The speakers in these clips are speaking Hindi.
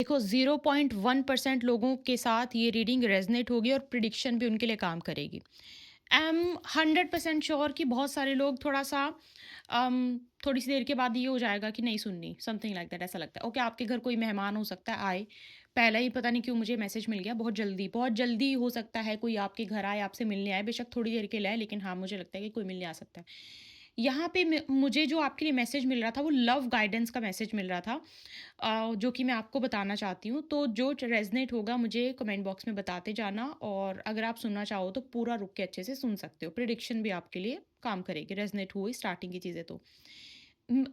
देखो 0.1% लोगों के साथ ये रीडिंग रेजनेट होगी और प्रिडिक्शन भी उनके लिए काम करेगी। आई एम 100% श्योर कि बहुत सारे लोग थोड़ा सा थोड़ी सी देर के बाद ये हो जाएगा कि नहीं सुननी, समथिंग लाइक दैट, ऐसा लगता है। ओके, आपके घर कोई मेहमान हो सकता है आए, पहला ही पता नहीं क्यों मुझे मैसेज मिल गया, बहुत जल्दी हो सकता है कोई आपके घर आए, आपसे मिलने आए, बेशक थोड़ी देर के लिए आए, लेकिन हाँ मुझे लगता है कि कोई मिलने आ सकता है। यहाँ पे मुझे जो आपके लिए मैसेज मिल रहा था वो लव गाइडेंस का मैसेज मिल रहा था, जो कि मैं आपको बताना चाहती हूँ। तो जो रेजनेट होगा मुझे कमेंट बॉक्स में बताते जाना, और अगर आप सुनना चाहो तो पूरा रुक के अच्छे से सुन सकते हो। प्रिडिक्शन भी आपके लिए काम करेगी, रेजनेट हुई स्टार्टिंग की चीज़ें तो।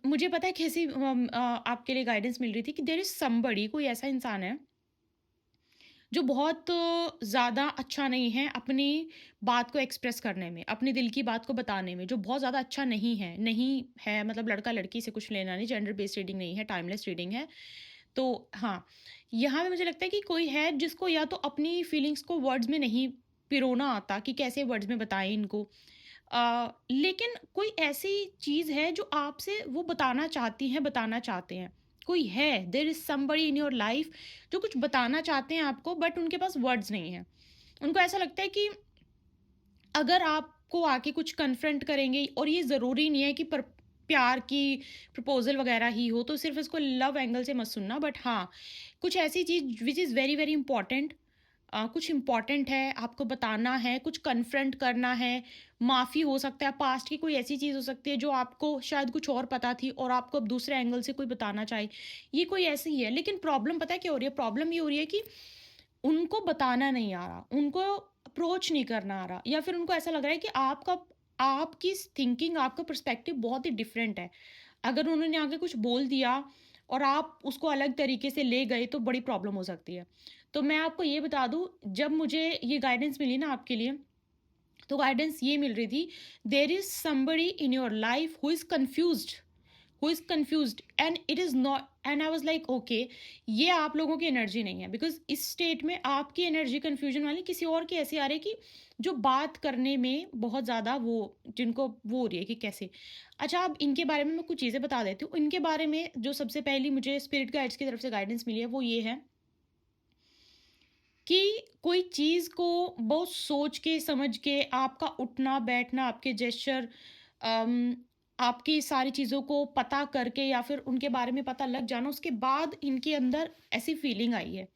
मुझे पता है कैसी आपके लिए गाइडेंस मिल रही थी कि देयर इज़ समबडी, कोई ऐसा इंसान है जो बहुत ज़्यादा अच्छा नहीं है अपनी बात को एक्सप्रेस करने में, अपने दिल की बात को बताने में, जो बहुत ज़्यादा अच्छा नहीं है, मतलब लड़का-लड़की से कुछ लेना नहीं, जेंडर बेस्ड रीडिंग नहीं है, टाइमलेस रीडिंग है। तो हाँ, यहाँ पे मुझे लगता है कि कोई है जिसको या तो अपनी फीलिंग्स को वर्ड्स में नहीं पिरोना आता कि कैसे वर्ड्स में बताएँ इनको। लेकिन कोई ऐसी चीज़ है जो आपसे वो बताना चाहती हैं, बताना चाहते हैं। कोई है, there is somebody in your life जो कुछ बताना चाहते हैं आपको, बट उनके पास वर्ड्स नहीं हैं। उनको ऐसा लगता है कि अगर आपको आके कुछ कन्फ्रंट करेंगे, और ये ज़रूरी नहीं है कि प्यार की प्रपोज़ल वगैरह ही हो, तो सिर्फ़ इसको लव एंगल से मत सुनना। बट हाँ, कुछ ऐसी चीज़ which is very, very important, कुछ इम्पोर्टेंट है, आपको बताना है, कुछ कन्फ्रंट करना है, माफ़ी हो सकता है, पास्ट की कोई ऐसी चीज़ हो सकती है जो आपको शायद कुछ और पता थी और आपको अब दूसरे एंगल से कोई बताना चाहे। ये कोई ऐसी ही है, लेकिन प्रॉब्लम पता है क्या हो रही है? प्रॉब्लम ये हो रही है कि उनको बताना नहीं आ रहा, उनको अप्रोच नहीं करना आ रहा, या फिर उनको ऐसा लग रहा है कि आपकी थिंकिंग, आपका पर्सपेक्टिव बहुत ही डिफरेंट है। अगर उन्होंने आगे कुछ बोल दिया और आप उसको अलग तरीके से ले गए तो बड़ी प्रॉब्लम हो सकती है। तो मैं आपको ये बता दूँ, जब मुझे ये गाइडेंस मिली ना आपके लिए, तो गाइडेंस ये मिल रही थी, there is somebody in your life who is confused and it is not, and I was like okay, ये आप लोगों की एनर्जी नहीं है, बिकॉज़ इस स्टेट में आपकी एनर्जी कन्फ्यूजन वाली किसी और की ऐसी आ रही है कि जो बात करने में बहुत ज़्यादा वो, जिनको वो हो रही है कि कैसे। अच्छा, अब इनके बारे में मैं कुछ चीज़ें बता देती हूँ। इनके बारे में जो सबसे पहली मुझे स्पिरिट गाइड्स की तरफ से गाइडेंस मिली है वो ये है कि कोई चीज़ को बहुत सोच के समझ के आपका उठना बैठना, आपके जेस्चर, अम, आपकी सारी चीज़ों को पता करके या फिर उनके बारे में पता लग जाना, उसके बाद इनके अंदर ऐसी फीलिंग आई है।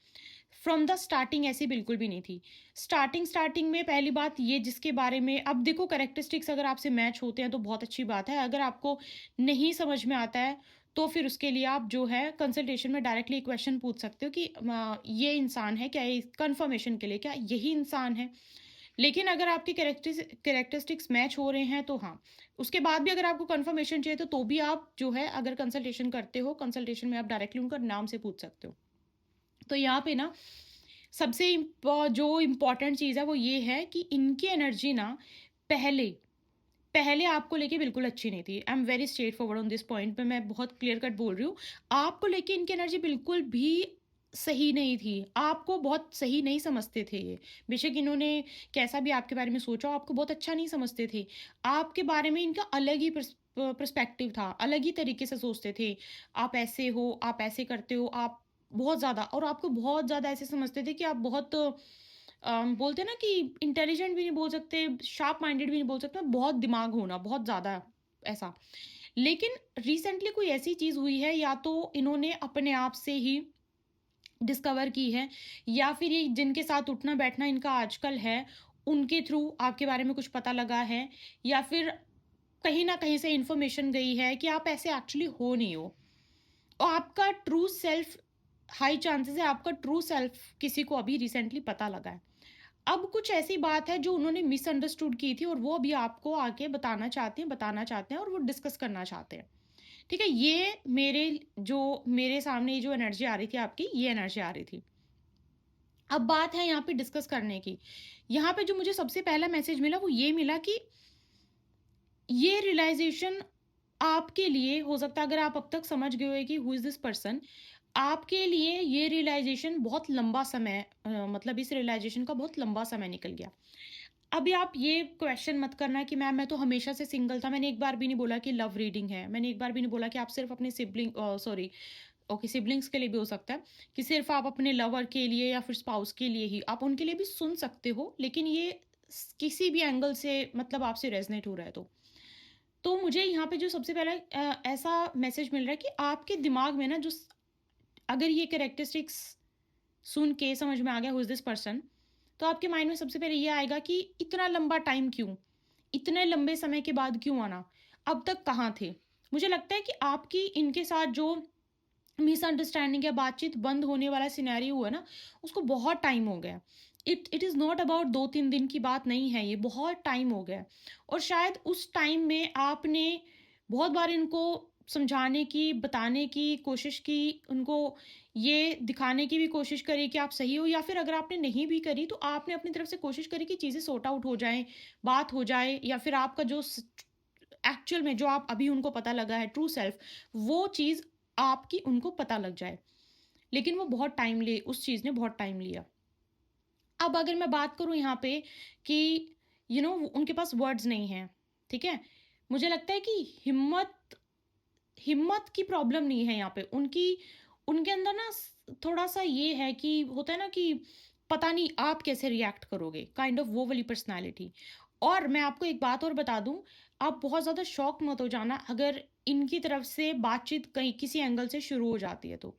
फ्रॉम द स्टार्टिंग ऐसी बिल्कुल भी नहीं थी। स्टार्टिंग में पहली बात ये, जिसके बारे में अब देखो, कैरेक्टरिस्टिक्स अगर आपसे मैच होते हैं तो बहुत अच्छी बात है। अगर आपको नहीं समझ में आता है तो फिर उसके लिए आप जो है कंसल्टेशन में डायरेक्टली क्वेश्चन पूछ सकते हो कि ये इंसान है क्या, ये कंफर्मेशन के लिए क्या यही इंसान है। लेकिन अगर आपके कैरेक्टरिस्टिक्स मैच हो रहे हैं तो हाँ, उसके बाद भी अगर आपको कंफर्मेशन चाहिए तो भी आप जो है, अगर कंसल्टेशन करते हो, कंसल्टेशन में आप डायरेक्टली उनका नाम से पूछ सकते हो। तो यहाँ पे ना सबसे जो इम्पोर्टेंट चीज़ है वो ये है कि इनकी एनर्जी ना पहले पहले आपको लेके बिल्कुल अच्छी नहीं थी। I am very straight forward on this point पे, मैं बहुत क्लियर कट बोल रही हूँ। आपको लेके इनकी एनर्जी बिल्कुल भी सही नहीं थी। आपको बहुत सही नहीं समझते थे ये। बेशक इन्होंने कैसा भी आपके बारे में सोचा हो, आपको बहुत अच्छा नहीं समझते थे। आपके बारे में इनका अलग ही पर्सपेक्टिव था, अलग ही तरीके से सोचते थे। आप ऐसे हो, आप ऐसे करते हो, आप बहुत ज़्यादा, और आपको बहुत ज़्यादा ऐसे समझते थे कि आप बहुत बोलते हैं ना कि इंटेलिजेंट भी नहीं बोल सकते, शार्प माइंडेड भी नहीं बोल सकते, बहुत दिमाग होना, बहुत ज़्यादा ऐसा। लेकिन रिसेंटली कोई ऐसी चीज़ हुई है, या तो इन्होंने अपने आप से ही डिस्कवर की है, या फिर ये जिनके साथ उठना बैठना इनका आजकल है, उनके थ्रू आपके बारे में कुछ पता लगा है, या फिर कहीं न कहीं से इन्फॉर्मेशन गई है कि आप ऐसे एक्चुअली हो नहीं हो। और आपका ट्रू सेल्फ, हाई चांसेस है आपका ट्रू सेल्फ किसी को अभी रिसेंटली पता लगा है। अब कुछ ऐसी बात है जो उन्होंने मिसअंडरस्टूड की थी और वो अभी आपको आके बताना चाहते हैं और वो डिस्कस करना चाहते हैं। ठीक है? ये मेरे सामने ये जो एनर्जी आ रही थी आपकी, ये एनर्जी आ रही थी। अब बात है यहाँ पे डिस्कस करने की। यहाँ पे जो मुझे सबसे पहला मैसेज मिला वो ये मिला कि ये रियलाइज़ेशन आपके लिए हो सकता है, अगर आप अब तक समझ गए हो कि हू इज़ दिस पर्सन, आपके लिए ये रियलाइज़ेशन बहुत लंबा समय, मतलब इस रियलाइज़ेशन का बहुत लंबा समय निकल गया। अभी आप ये क्वेश्चन मत करना कि मैम मैं तो हमेशा से सिंगल था। मैंने एक बार भी नहीं बोला कि लव रीडिंग है। मैंने एक बार भी नहीं बोला कि आप सिर्फ़ अपने ओके, सिबलिंग्स के लिए भी हो सकता है कि सिर्फ आप अपने लवर के लिए या फिर स्पाउस के लिए ही आप उनके लिए भी सुन सकते हो, लेकिन ये किसी भी एंगल से मतलब आपसे रेजनेट हो रहा है तो मुझे यहाँ पे जो सबसे पहला ऐसा मैसेज मिल रहा है कि आपके दिमाग में ना अगर ये कैरेक्टरिस्टिक्स सुन के समझ में आ गया हु इज दिस पर्सन, तो आपके माइंड में सबसे पहले ये आएगा कि इतना लंबा टाइम क्यों, इतने लंबे समय के बाद क्यों आना, अब तक कहाँ थे। मुझे लगता है कि आपकी इनके साथ जो मिसअंडरस्टैंडिंग या बातचीत बंद होने वाला सिनेरियो हुआ ना, उसको बहुत टाइम हो गया। इट इज़ नॉट अबाउट 2-3 दिन की बात नहीं है, ये बहुत टाइम हो गया है। और शायद उस टाइम में आपने बहुत बार इनको समझाने की, बताने की कोशिश की, उनको ये दिखाने की भी कोशिश करी कि आप सही हो, या फिर अगर आपने नहीं भी करी तो आपने अपनी तरफ से कोशिश करी कि चीज़ें सॉर्ट आउट हो जाएँ, बात हो जाए, या फिर आपका जो एक्चुअल में जो आप अभी उनको पता लगा है ट्रू सेल्फ, वो चीज़ आपकी उनको पता लग जाए। लेकिन वो बहुत टाइम ले उस चीज़ ने बहुत टाइम लिया। अब अगर मैं बात करूँ यहाँ पे कि उनके पास वर्ड्स नहीं हैं, ठीक है? मुझे लगता है कि हिम्मत हिम्मत की प्रॉब्लम नहीं है यहाँ पे। उनके अंदर ना थोड़ा-सा ये है कि होता है ना कि पता नहीं आप कैसे रिएक्ट करोगे, काइंड ऑफ वो वाली पर्सनैलिटी। और मैं आपको एक बात और बता दूँ, आप बहुत ज़्यादा शॉक मत हो जाना अगर इनकी तरफ से बातचीत कहीं किसी एंगल से शुरू हो जाती है तो।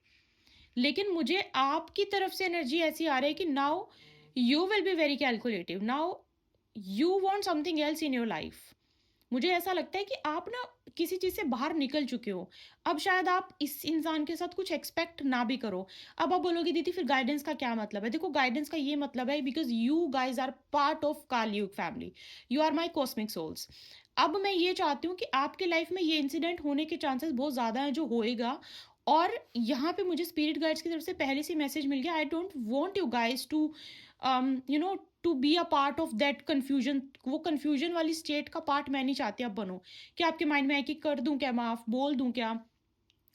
लेकिन मुझे आपकी तरफ से एनर्जी ऐसी आ रही है कि now you will be very calculative, now you want something else in your life. मुझे ऐसा लगता है कि आप ना किसी चीज़ से बाहर निकल चुके हो। अब शायद आप इस इंसान के साथ कुछ एक्सपेक्ट ना भी करो। अब आप बोलोगे दीदी फिर गाइडेंस का क्या मतलब है? देखो, गाइडेंस का ये मतलब है because you guys are part of Kalyug family. You are my cosmic souls. अब मैं ये चाहती हूँ कि आपके लाइफ़ में ये इंसिडेंट होने के चांसेस बहुत ज़्यादा हैं जो होएगा। और यहाँ पे मुझे स्पिरिट गाइड्स की तरफ से पहले से मैसेज मिल गया, I don't want you guys to to be a part of that confusion. वो कन्फ्यूजन वाली स्टेट का पार्ट मैं नहीं चाहती आप बनो, कि आपके माइंड में है कि कर दूं क्या, माफ बोल दूं क्या।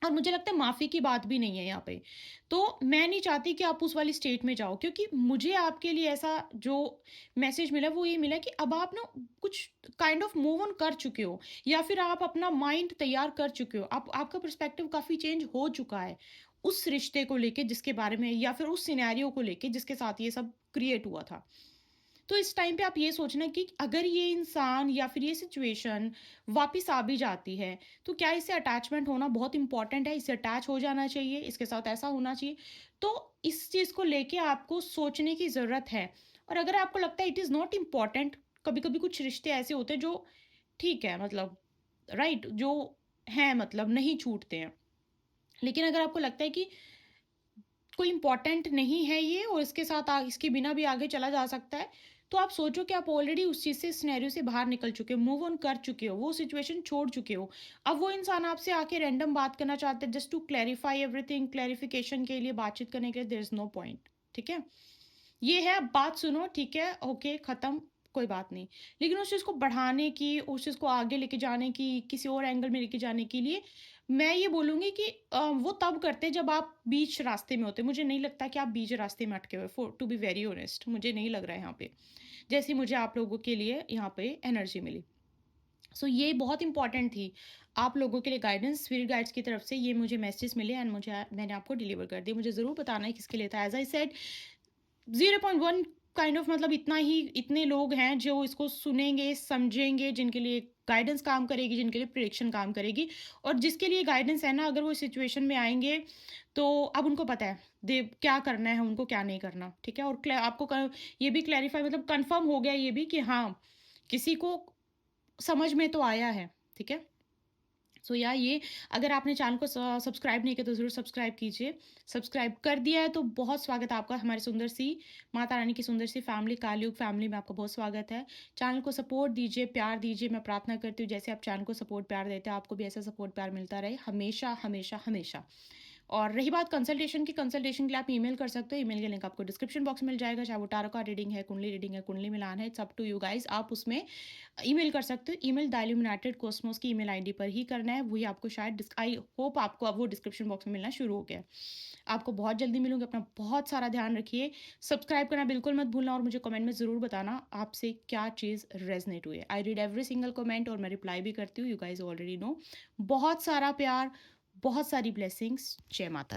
और मुझे लगता है माफ़ी की बात भी नहीं है यहाँ पे। तो मैं नहीं चाहती कि आप उस वाली स्टेट में जाओ, क्योंकि मुझे आपके लिए ऐसा जो मैसेज मिला वो ये मिला कि अब आप ना कुछ काइंड ऑफ मूव ऑन कर चुके हो, या फिर आप अपना माइंड तैयार कर चुके हो। आप आपका पर्सपेक्टिव काफ़ी चेंज हो चुका है उस रिश्ते को लेके जिसके बारे में, या फिर उस सिनेरियो को लेके जिसके साथ ये सब क्रिएट हुआ था। तो इस टाइम पे आप ये सोचना कि अगर ये इंसान या फिर ये सिचुएशन वापस आ भी जाती है, तो क्या इससे अटैचमेंट होना बहुत इंपॉर्टेंट है, इससे अटैच हो जाना चाहिए, इसके साथ ऐसा होना चाहिए। तो इस चीज़ को लेके आपको सोचने की ज़रूरत है। और अगर आपको लगता है इट इज़ नॉट इम्पॉर्टेंट, कभी कभी कुछ रिश्ते ऐसे होते हैं जो ठीक है, मतलब राइट, जो हैं मतलब नहीं छूटते हैं। लेकिन अगर आपको लगता है कि कोई इम्पोर्टेंट नहीं है ये और इसके साथ इसके बिना भी आगे चला जा सकता है, तो आप सोचो कि आप ऑलरेडी उस चीज़ से, सिनेरियो से बाहर निकल चुके हो, मूव ऑन कर चुके हो, वो सिचुएशन छोड़ चुके हो। अब वो इंसान आपसे आके रैंडम बात करना चाहते हैं just to clarify everything, clarification के लिए, बातचीत करने के लिए, देयर इज़ नो पॉइंट। ठीक है? ये है, अब बात सुनो, ठीक है, ओके, खत्म, कोई बात नहीं। लेकिन उस चीज़ को बढ़ाने की, उस चीज़ को आगे लेके जाने की, किसी और एंगल में लेके जाने के लिए मैं ये बोलूँगी कि वो तब करते जब आप बीच रास्ते में होते। मुझे नहीं लगता कि आप बीच रास्ते में अटके हुए, for to be very honest, मुझे नहीं लग रहा है यहाँ पे। जैसी मुझे आप लोगों के लिए यहाँ पे एनर्जी मिली। सो ये बहुत इंपॉर्टेंट थी। आप लोगों के लिए गाइडेंस, स्पिरिट गाइड्स की तरफ से ये मुझे मैसेजेस मिले एंड मैंने आपको डिलीवर कर दिए। मुझे ज़रूर बताना है किसके लिए था। As I said 0.1 kind of, मतलब इतना ही, इतने लोग हैं जो इसको सुनेंगे, समझेंगे, जिनके लिए गाइडेंस काम करेगी, जिनके लिए प्रेडिक्शन काम करेगी। और जिसके लिए गाइडेंस है ना, अगर वो सिचुएशन में आएँगे, तो अब उनको पता है दे क्या करना है उनको, क्या नहीं करना, ठीक है? और आपको ये भी क्लैरिफाई, मतलब कन्फर्म हो गया ये भी कि हाँ, किसी को समझ में तो आया है, ठीक है? सो या ये, अगर आपने चैनल को सब्सक्राइब नहीं किया तो ज़रूर सब्सक्राइब कीजिए। सब्सक्राइब कर दिया है तो बहुत स्वागत है आपका हमारी सुंदर सी माता रानी की सुंदर सी फैमिली, कालयुग फैमिली में आपका बहुत स्वागत है। चैनल को सपोर्ट दीजिए, प्यार दीजिए। मैं प्रार्थना करती हूँ जैसे आप चैनल को सपोर्ट प्यार देते हैं, आपको भी ऐसा सपोर्ट प्यार मिलता रहे हमेशा, हमेशा, हमेशा। और रही बात कंसल्टेशन की, कंसल्टेशन के लिए आप ईमेल कर सकते हो। ईमेल के लिंक आपको डिस्क्रिप्शन बॉक्स में मिल जाएगा। चाहे वो टारो कार्ड रीडिंग है, कुंडली रीडिंग है, कुंडली मिलान है, it's up to you guys. आप उसमें ईमेल कर सकते हो। ईमेल द इल्यूमिनेटेड कॉस्मोस की ईमेल आईडी पर ही करना है। वही आपको शायद, आई होप आपको अब वो डिस्क्रिप्शन बॉक्स में मिलना शुरू हो गया है। आपको बहुत जल्दी मिलूंगी। अपना बहुत सारा ध्यान रखिए। सब्सक्राइब करना बिल्कुल मत भूलना और मुझे कमेंट में ज़रूर बताना आपसे क्या चीज़ रेजनेट हुई है। I read every single comment और मैं रिप्लाई भी करती हूँ। You guys already know. बहुत सारा प्यार, बहुत सारी ब्लेसिंग्स। जय माता दी।